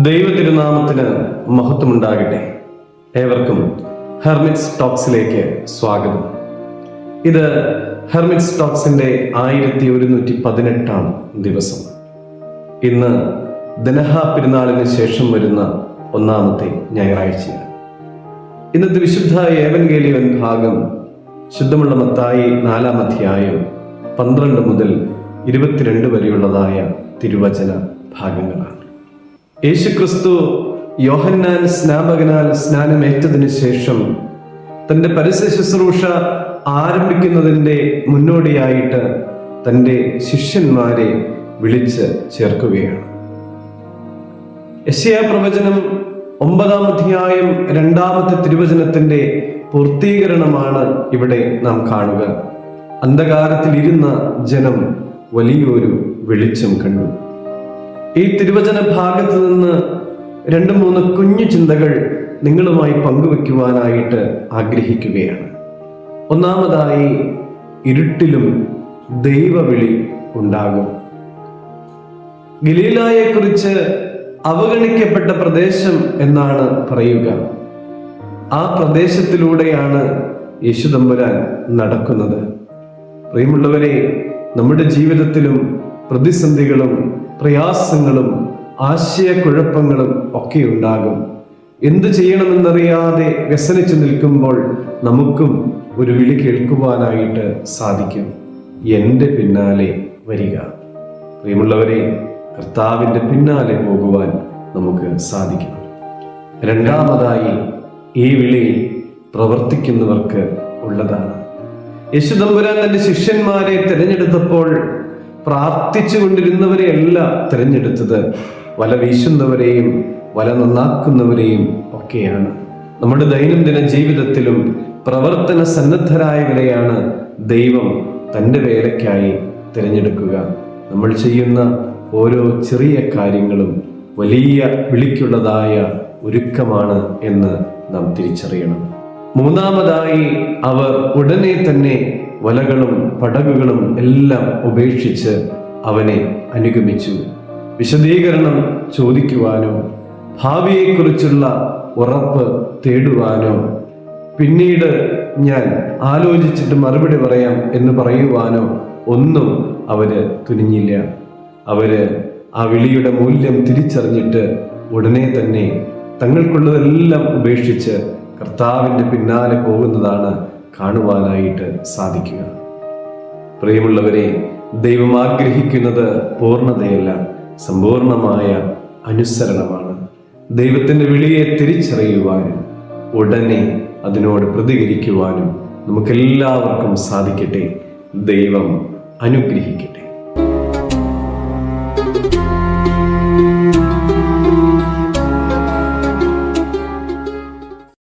ദൈവതിരുനാമത്തിന് മഹത്വമുണ്ടാകട്ടെ. ഏവർക്കും ഹെർമിറ്റ്സ് ടോക്സിലേക്ക് സ്വാഗതം. ഇത് ഹെർമിറ്റ്സ് ടോക്സിന്റെ 1118 ദിവസം. ഇന്ന് ദനഹ പെരുന്നാളിന് ശേഷം വരുന്ന ഒന്നാമത്തെ ഞായറാഴ്ചയാണ്. ഇന്നത്തെ വിശുദ്ധ ഏവൻഗേലിയൻ ഭാഗം ശുദ്ധമുള്ള മത്തായി 4-ാം അധ്യായം 12 മുതൽ 22 വരെയുള്ളതായ തിരുവചന ഭാഗങ്ങളാണ്. യേശുക്രിസ്തു യോഹന്നാൻ സ്നാപകനാൽ സ്നാനമേറ്റതിന് ശേഷം തൻ്റെ പരസ്യ ശുശ്രൂഷ ആരംഭിക്കുന്നതിൻ്റെ മുന്നോടിയായിട്ട് തൻ്റെ ശിഷ്യന്മാരെ വിളിച്ച് ചേർക്കുകയാണ്. യെശയ്യാ പ്രവചനം 9-ാം അധ്യായം 2-ാമത്തെ തിരുവചനത്തിൻ്റെ പൂർത്തീകരണമാണ് ഇവിടെ നാം കാണുക. അന്ധകാരത്തിൽ ഇരുന്ന ജനം വലിയൊരു വെളിച്ചം കണ്ടു. ഈ തിരുവചന ഭാഗത്ത് നിന്ന് 2-3 കുഞ്ഞു ചിന്തകൾ നിങ്ങളുമായി പങ്കുവെക്കുവാനായിട്ട് ആഗ്രഹിക്കുകയാണ്. ഒന്നാമതായി, ഇരുട്ടിലും ദൈവവിളി ഉണ്ടാകും. ഗലീലായെക്കുറിച്ച് അവഗണിക്കപ്പെട്ട പ്രദേശം എന്നാണ് പറയുക. ആ പ്രദേശത്തിലൂടെയാണ് യേശു തമ്പുരാൻ നടക്കുന്നത്. പ്രിയമുള്ളവരെ, നമ്മുടെ ജീവിതത്തിലും പ്രതിസന്ധികളും പ്രയാസങ്ങളും ആശയക്കുഴപ്പങ്ങളും ഒക്കെ ഉണ്ടാകും. എന്തു ചെയ്യണമെന്നറിയാതെ വ്യസനിച്ചു നിൽക്കുമ്പോൾ നമുക്കും ഒരു വിളി കേൾക്കുവാനായിട്ട് സാധിക്കും. എൻ്റെ പിന്നാലെ വരിക. പ്രിയമുള്ളവരെ, കർത്താവിൻ്റെ പിന്നാലെ പോകുവാൻ നമുക്ക് സാധിക്കണം. രണ്ടാമതായി, ഈ വിളി പ്രവർത്തിക്കുന്നവർക്ക് ഉള്ളതാണ്. യേശു തമ്പുരാൻ തൻ്റെ ശിഷ്യന്മാരെ തിരഞ്ഞെടുത്തപ്പോൾ പ്രാർത്ഥിച്ചു കൊണ്ടിരുന്നവരെയല്ല തിരഞ്ഞെടുത്തത്, വല വീശുന്നവരെയും വല നന്നാക്കുന്നവരെയും ഒക്കെയാണ്. നമ്മുടെ ദൈനംദിന ജീവിതത്തിലും പ്രവർത്തന സന്നദ്ധരായവരെയാണ് ദൈവം തൻ്റെ വേലയ്ക്കായി തിരഞ്ഞെടുക്കുക. നമ്മൾ ചെയ്യുന്ന ഓരോ ചെറിയ കാര്യങ്ങളും വലിയ വിളിക്കുള്ളതായ ഒരുക്കമാണ് എന്ന് നാം തിരിച്ചറിയണം. മൂന്നാമതായി, അവർ ഉടനെ തന്നെ വലകളും പടകുകളും എല്ലാം ഉപേക്ഷിച്ച് അവനെ അനുഗമിച്ചു. വിശദീകരണം ചോദിക്കുവാനോ ഭാവിയെക്കുറിച്ചുള്ള ഉറപ്പ് തേടുവാനോ പിന്നീട് ഞാൻ ആലോചിച്ചിട്ട് മറുപടി പറയാം എന്ന് പറയുവാനോ ഒന്നും അവര് തുനിഞ്ഞില്ല. അവര് ആ വിളിയുടെ മൂല്യം തിരിച്ചറിഞ്ഞിട്ട് ഉടനെ തന്നെ തങ്ങൾക്കുള്ളതെല്ലാം ഉപേക്ഷിച്ച് കർത്താവിൻ്റെ പിന്നാലെ പോകുന്നതാണ് കാണുവാനായിട്ട് സാധിക്കുക. പ്രിയമുള്ളവരെ, ദൈവം ആഗ്രഹിക്കുന്നത് പൂർണ്ണതയല്ല, സമ്പൂർണമായ അനുസരണമാണ്. ദൈവത്തിൻ്റെ വിളിയെ തിരിച്ചറിയുവാനും ഉടനെ അതിനോട് പ്രതികരിക്കുവാനും നമുക്കെല്ലാവർക്കും സാധിക്കട്ടെ. ദൈവം അനുഗ്രഹിക്കട്ടെ.